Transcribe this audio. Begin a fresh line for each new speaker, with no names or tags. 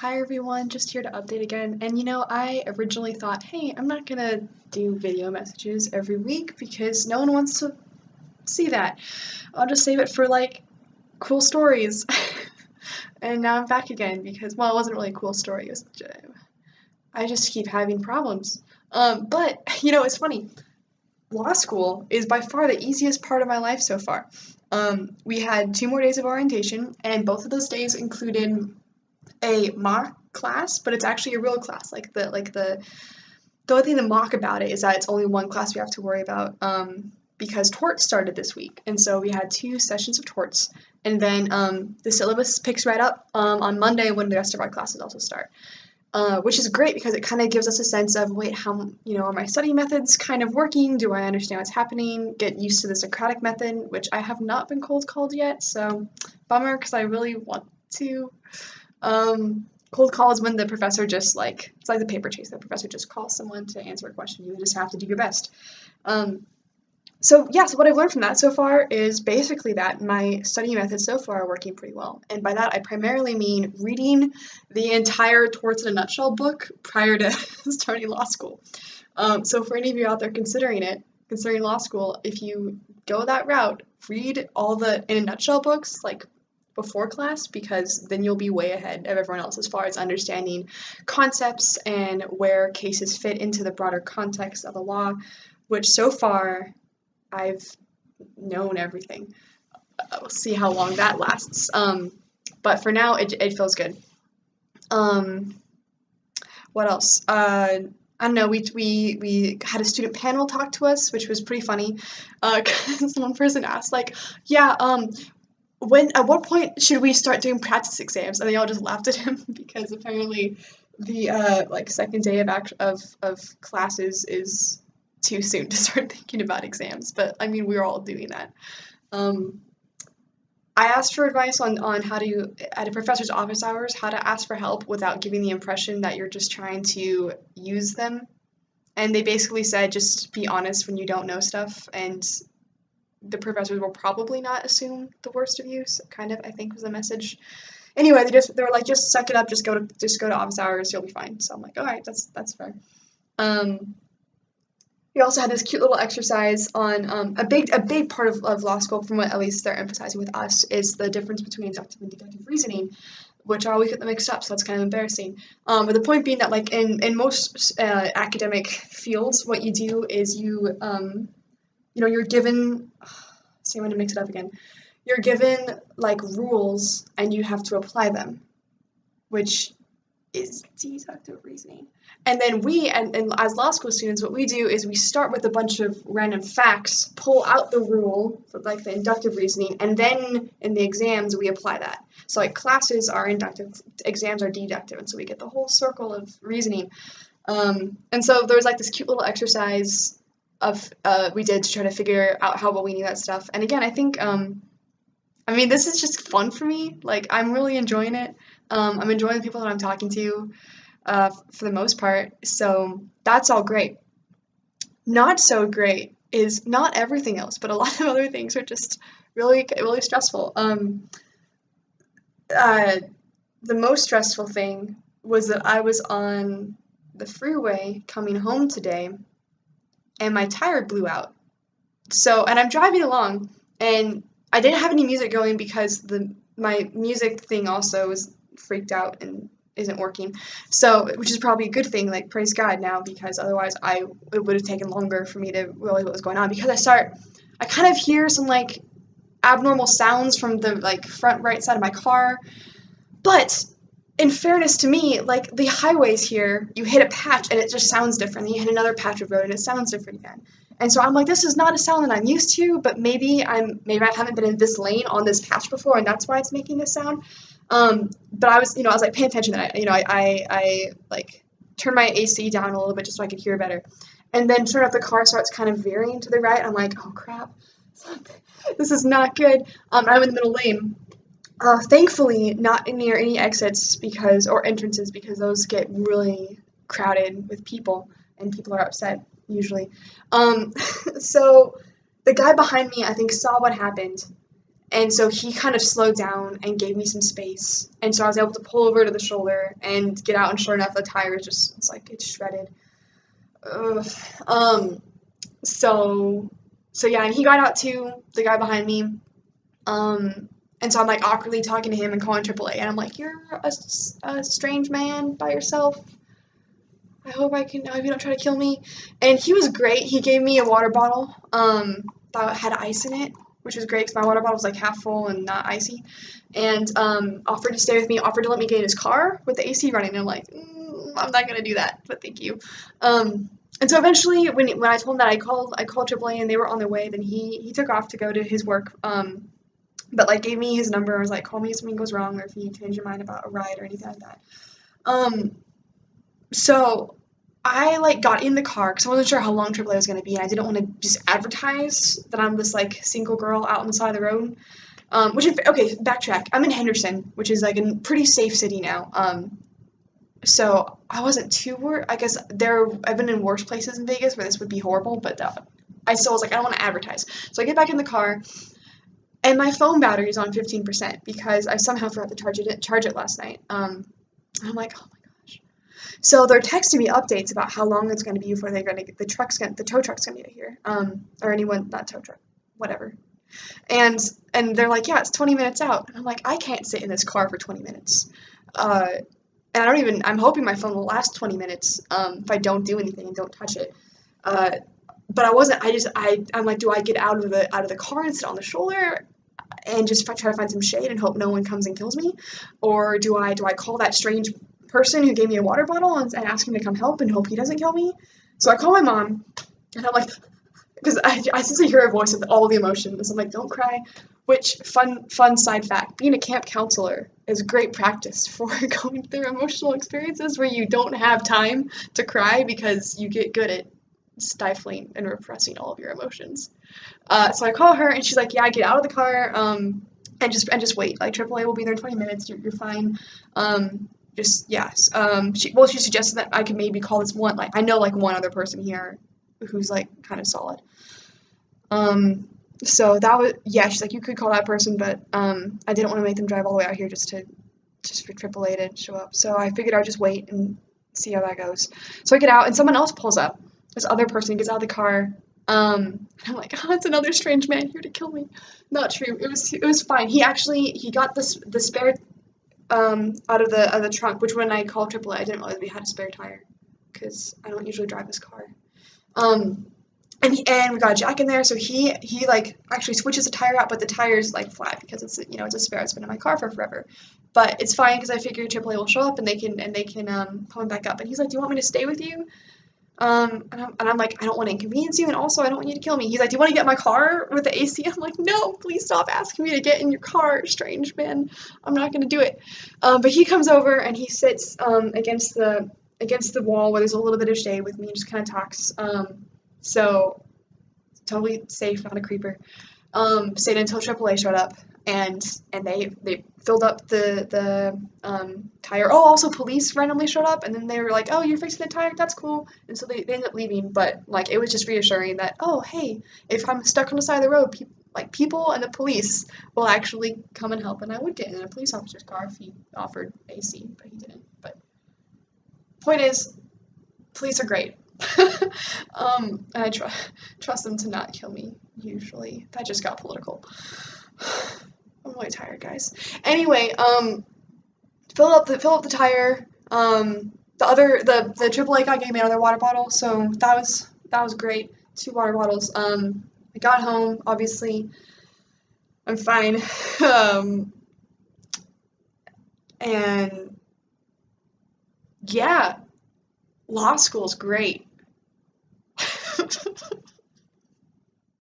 Hi everyone, just here to update again. And I originally thought, hey, I'm not gonna do video messages every week because no one wants to see that. I'll just save it for like cool stories. And now I'm back again because, well, it wasn't really a cool story. I just keep having problems. But it's funny. Law school is by far the easiest part of my life so far. We had 2 more days of orientation, and both of those days included a mock class, but it's actually a real class. The only thing to mock about it is that it's only one class we have to worry about, because torts started this week, and so we had 2 sessions of torts, and then the syllabus picks right up on Monday when the rest of our classes also start. Which is great because it kind of gives us a sense of, wait, how, are my study methods kind of working? Do I understand what's happening? Get used to the Socratic method, which I have not been cold called yet, so bummer because I really want to. Cold call is when the professor just it's like the paper chase. The professor just calls someone to answer a question. You just have to do your best. So what I've learned from that so far is basically that my study methods so far are working pretty well. And by that, I primarily mean reading the entire Torts in a Nutshell book prior to starting law school. So for any of you out there considering law school, if you go that route, read all the In a Nutshell books, before class, because then you'll be way ahead of everyone else as far as understanding concepts and where cases fit into the broader context of the law, which so far I've known everything. We'll see how long that lasts. But for now, it feels good. What else? I don't know. We had a student panel talk to us, which was pretty funny. 'Cause one person asked, at what point should we start doing practice exams? And they all just laughed at him because apparently the second day of classes is too soon to start thinking about exams. But I mean, we're all doing that. I asked for advice on how to, at a professor's office hours, how to ask for help without giving the impression that you're just trying to use them. And they basically said, just be honest when you don't know stuff, and the professors will probably not assume the worst of you, so kind of, I think, was the message. Anyway, they were like, just suck it up, just go to office hours, you'll be fine. So I'm like, all right, that's fair. We also had this cute little exercise on a big part of law school, from what at least they're emphasizing with us, is the difference between inductive and deductive reasoning, which I always get them mixed up, so that's kind of embarrassing. But the point being that, in most academic fields, what you do is you're given, see, I'm going to mix it up again. You're given, rules, and you have to apply them, which is deductive reasoning. And then and as law school students, what we do is we start with a bunch of random facts, pull out the rule for, the inductive reasoning, and then in the exams, we apply that. So, classes are inductive, exams are deductive, and so we get the whole circle of reasoning. And so there was, this cute little exercise we did to try to figure out how well we knew that stuff. And again, I think, this is just fun for me. I'm really enjoying it. I'm enjoying the people that I'm talking to, for the most part. So that's all great. Not so great is not everything else, but a lot of other things are just really, really stressful. The most stressful thing was that I was on the freeway coming home today, and my tire blew out. And I'm driving along, and I didn't have any music going because my music thing also is freaked out and isn't working. So, which is probably a good thing, praise God now, because otherwise it would have taken longer for me to realize what was going on, because I kind of hear some abnormal sounds from the front right side of my car. But in fairness to me, the highways here, you hit a patch and it just sounds different. And you hit another patch of road and it sounds different again. And so I'm like, this is not a sound that I'm used to, but maybe I haven't been in this lane on this patch before, and that's why it's making this sound. But I was paying attention, and I turned my AC down a little bit just so I could hear better. And then sure enough, the car starts kind of veering to the right. I'm like, oh crap, this is not good. I'm in the middle lane. Thankfully, not near any exits or entrances, because those get really crowded with people, and people are upset usually. So the guy behind me, I think, saw what happened, And so he kind of slowed down and gave me some space. And so I was able to pull over to the shoulder and get out, and sure enough, the tire is just, it's shredded. Ugh. So, so yeah, and he got out too, the guy behind me. And so I'm like awkwardly talking to him and calling AAA, and I'm like, "You're a strange man by yourself. I hope you don't try to kill me." And he was great. He gave me a water bottle that had ice in it, which was great because my water bottle was like half full and not icy. And offered to stay with me, offered to let me get in his car with the AC running. And I'm like, I'm not gonna do that, but thank you. And so eventually, when I told him that, I called AAA and they were on their way. Then he took off to go to his work. But like gave me his number. I was like, call me if something goes wrong or if you change your mind about a ride or anything like that. So I like got in the car because I wasn't sure how long AAA was going to be, and I didn't want to just advertise that I'm this like single girl out on the side of the road. Okay, backtrack. I'm in Henderson, which is like a pretty safe city now. So I wasn't too worried. I guess I've been in worse places in Vegas where this would be horrible, but I still was like, I don't want to advertise. So I get back in the car, and my phone battery is on 15% because I somehow forgot to charge it last night. I'm like, oh my gosh. So they're texting me updates about how long it's going to be before they're going to get the tow truck's going to get here. Or anyone, not tow truck, whatever. And they're like, yeah, it's 20 minutes out. And I'm like, I can't sit in this car for 20 minutes. And I'm hoping my phone will last 20 minutes if I don't do anything and don't touch it. But I'm like, do I get out of the car and sit on the shoulder and just try to find some shade and hope no one comes and kills me? Or do I call that strange person who gave me a water bottle and ask him to come help and hope he doesn't kill me? So I call my mom, and I'm like, because I simply hear her voice with all the emotions. I'm like, don't cry. Which, fun side fact, being a camp counselor is great practice for going through emotional experiences where you don't have time to cry because you get good at stifling and repressing all of your emotions. So I call her, and she's like, yeah, get out of the car and just wait. Like, AAA will be there in 20 minutes. You're fine. Yes. She suggested that I could maybe call this one, like, I know, like, one other person here who's, like, kind of solid. So that was, yeah, she's like, you could call that person, but I didn't want to make them drive all the way out here just for AAA to show up. So I figured I'd just wait and see how that goes. So I get out, and someone else pulls up. This other person gets out of the car. And I'm like, oh, it's another strange man here to kill me. Not true. It was fine. He got the spare out of the trunk, which when I called AAA, I didn't realize we had a spare tire because I don't usually drive this car. And we got a jack in there, so he like actually switches the tire out, but the tire's like flat because it's it's a spare. It's been in my car for forever, but it's fine because I figure AAA will show up and they can pull him back up. And he's like, "Do you want me to stay with you?" And I'm like, "I don't want to inconvenience you, and also I don't want you to kill me." He's like, "Do you want to get in my car with the AC?" I'm like, "No, please stop asking me to get in your car, strange man. I'm not gonna do it." But he comes over and he sits against the wall where there's a little bit of shade with me and just kind of talks. So totally safe, not a creeper. Stayed until AAA showed up, and they filled up the tire. Oh, also police randomly showed up, and then they were like, "Oh, you're fixing the tire? That's cool." And so they ended up leaving, but like it was just reassuring that, oh, hey, if I'm stuck on the side of the road, people and the police will actually come and help, and I would get in a police officer's car if he offered AC, but he didn't. But point is, police are great. And I trust them to not kill me, usually. That just got political. I'm really tired, guys. Anyway, fill up the tire. The AAA guy gave me another water bottle, so that was great. 2 water bottles. I got home, obviously. I'm fine. And yeah, law school's great.